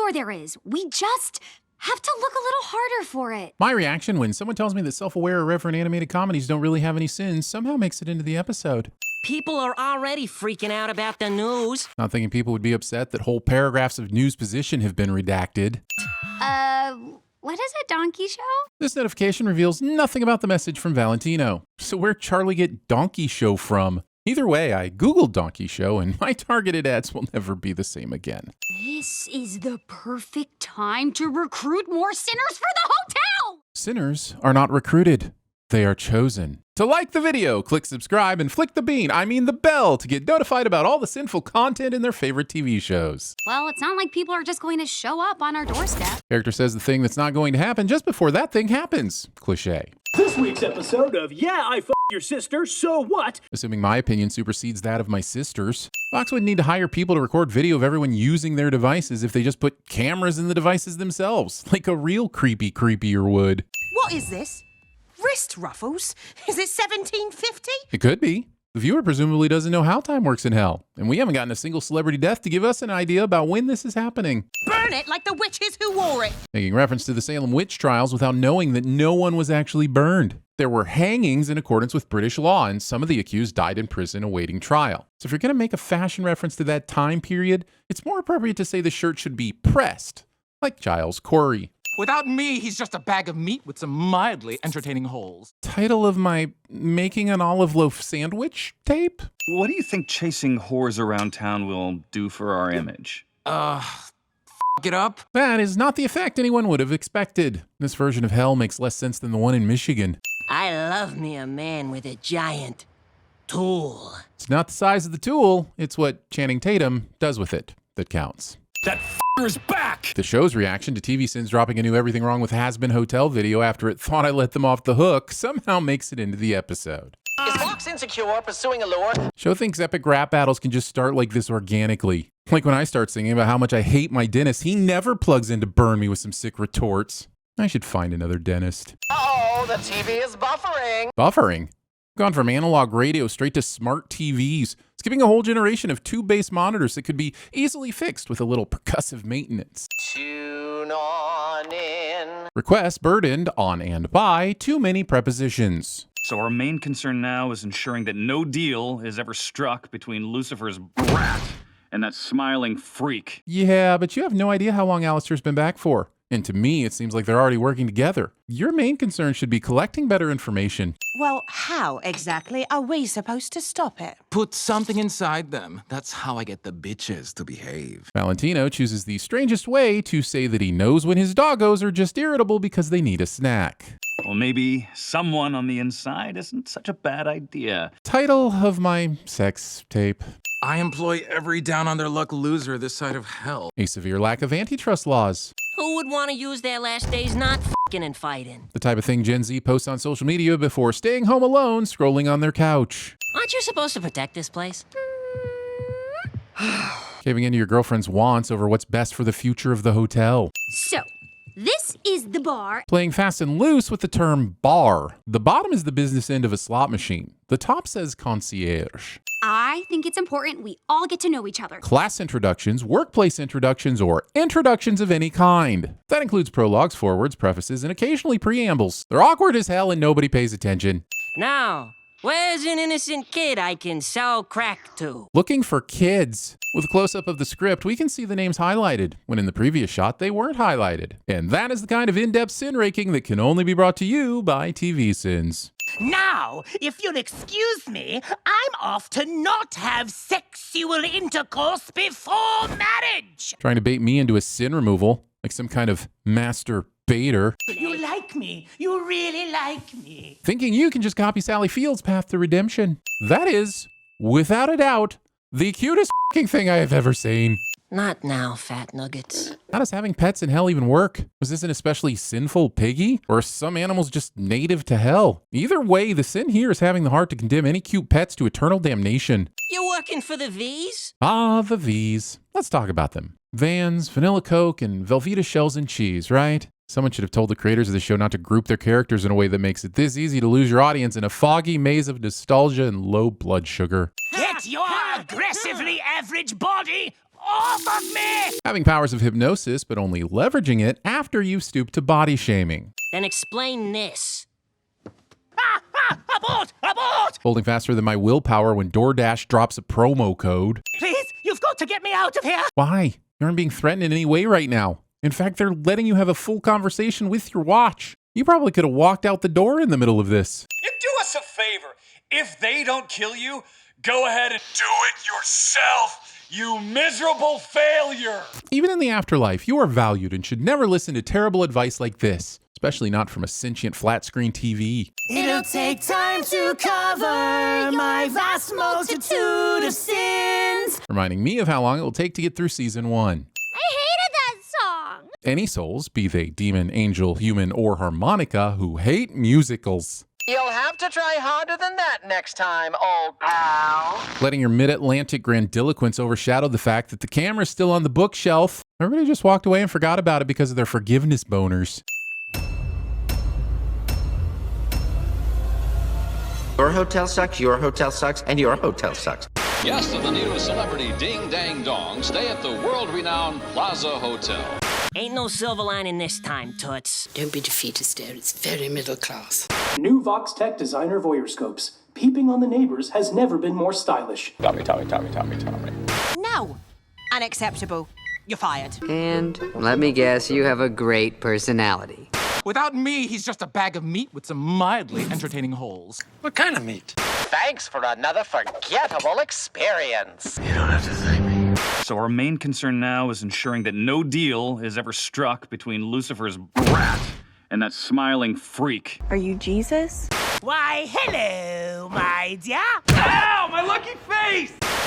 more there is. We just have to look a little harder for it. My reaction when someone tells me that self-aware, irreverent animated comedies don't really have any sins somehow makes it into the episode. People are already freaking out about the news. Not thinking people would be upset that whole paragraphs of news position have been redacted. What is a donkey show? This notification reveals nothing about the message from Valentino. So where'd Charlie get donkey show from? Either way, I Googled donkey show and my targeted ads will never be the same again. This is the perfect time to recruit more sinners for the hotel! Sinners are not recruited. They are chosen. To like the video, click subscribe and flick the the bell to get notified about all the sinful content in their favorite TV shows. Well, it's not like people are just going to show up on our doorstep. Character says the thing that's not going to happen just before that thing happens. Cliché. This week's episode of Yeah, I F***ed Your Sister, So What? Assuming my opinion supersedes that of my sister's. Fox wouldn't need to hire people to record video of everyone using their devices if they just put cameras in the devices themselves, like a real creepier would. What is this? Wrist ruffles? Is it 1750? It could be. The viewer presumably doesn't know how time works in hell, and we haven't gotten a single celebrity death to give us an idea about when this is happening. Burn it like the witches who wore it. Making reference to the Salem witch trials without knowing that no one was actually burned. There were hangings in accordance with British law, and some of the accused died in prison awaiting trial. So if you're going to make a fashion reference to that time period, it's more appropriate to say the shirt should be pressed, like Giles Corey. Without me, he's just a bag of meat with some mildly entertaining holes. Title of my Making an Olive Loaf Sandwich tape? What do you think chasing whores around town will do for our image? F it up. That is not the effect anyone would have expected. This version of hell makes less sense than the one in Michigan. I love me a man with a giant tool. It's not the size of the tool, it's what Channing Tatum does with it that counts. That f***er's back! The show's reaction to TVSins dropping a new Everything Wrong with Hazbin Hotel video after it thought I let them off the hook somehow makes it into the episode. Is Fox insecure pursuing a lure? Show thinks epic rap battles can just start like this organically. Like when I start singing about how much I hate my dentist, he never plugs in to burn me with some sick retorts. I should find another dentist. Uh-oh, the TV is buffering. Buffering? Gone from analog radio straight to smart TVs, skipping a whole generation of tube-based monitors that could be easily fixed with a little percussive maintenance. Tune on in. Request burdened on and by too many prepositions. So our main concern now is ensuring that no deal is ever struck between Lucifer's brat and that smiling freak. Yeah, but you have no idea how long Alistair's been back for. And to me, it seems like they're already working together. Your main concern should be collecting better information. Well, how exactly are we supposed to stop it? Put something inside them. That's how I get the bitches to behave. Valentino chooses the strangest way to say that he knows when his doggos are just irritable because they need a snack. Well, maybe someone on the inside isn't such a bad idea. Title of my sex tape. I employ every down-on-their-luck loser this side of hell. A severe lack of antitrust laws. Who would want to use their last days not f***ing and fighting? The type of thing Gen Z posts on social media before staying home alone, scrolling on their couch. Aren't you supposed to protect this place? Caving into your girlfriend's wants over what's best for the future of the hotel. So, this is the bar. Playing fast and loose with the term bar. The bottom is the business end of a slot machine. The top says concierge. I think it's important we all get to know each other. Class introductions, workplace introductions, or introductions of any kind. That includes prologues, forewords, prefaces, and occasionally preambles. They're awkward as hell and nobody pays attention. Now, where's an innocent kid I can sell crack to? Looking for kids. With a close-up of the script, we can see the names highlighted, when in the previous shot they weren't highlighted. And that is the kind of in-depth sin raking that can only be brought to you by TVSins. Now, if you'll excuse me, I'm off to not have sexual intercourse before marriage. Trying to bait me into a sin removal, like some kind of master baiter. You like me. You really like me. Thinking you can just copy Sally Field's path to redemption. That is, without a doubt, the cutest f***ing thing I have ever seen. Not now, fat nuggets. How does having pets in hell even work? Was this an especially sinful piggy? Or are some animals just native to hell? Either way, the sin here is having the heart to condemn any cute pets to eternal damnation. You working for the Vees? Ah, the Vees. Let's talk about them. Vans, vanilla Coke, and Velveeta shells and cheese, right? Someone should have told the creators of the show not to group their characters in a way that makes it this easy to lose your audience in a foggy maze of nostalgia and low blood sugar. Get your aggressively average body off of me! Having powers of hypnosis, but only leveraging it after you've stooped to body shaming. Then explain this. Abort! Abort! Holding faster than my willpower when DoorDash drops a promo code. Please, you've got to get me out of here! Why? You aren't being threatened in any way right now. In fact, they're letting you have a full conversation with your watch. You probably could have walked out the door in the middle of this. And do us a favor. If they don't kill you, go ahead and do it yourself, you miserable failure. Even in the afterlife, you are valued and should never listen to terrible advice like this, especially not from a sentient flat-screen TV. It'll take time to cover my vast multitude of sins. Reminding me of how long it will take to get through season 1. I hated that song. Any souls, be they demon, angel, human, or harmonica, who hate musicals. You'll have to try harder than that next time, old pal. Letting your mid-Atlantic grandiloquence overshadow the fact that the camera's still on the bookshelf. Everybody just walked away and forgot about it because of their forgiveness boners. Your hotel sucks, your hotel sucks, and your hotel sucks. Guests of the new celebrity Ding Dang Dong stay at the world-renowned Plaza Hotel. Ain't no silver lining this time, Toots. Don't be defeatist there, it's very middle class. New Vox Tech designer voyeurscopes. Peeping on the neighbors has never been more stylish. Tommy. No. Unacceptable. You're fired. And let me guess, you have a great personality. Without me, he's just a bag of meat with some mildly entertaining holes. What kind of meat? Thanks for another forgettable experience. You don't have to thank me. So our main concern now is ensuring that no deal is ever struck between Lucifer's brat and that smiling freak. Are you Jesus? Why, hello, my dear. Ow, my lucky face!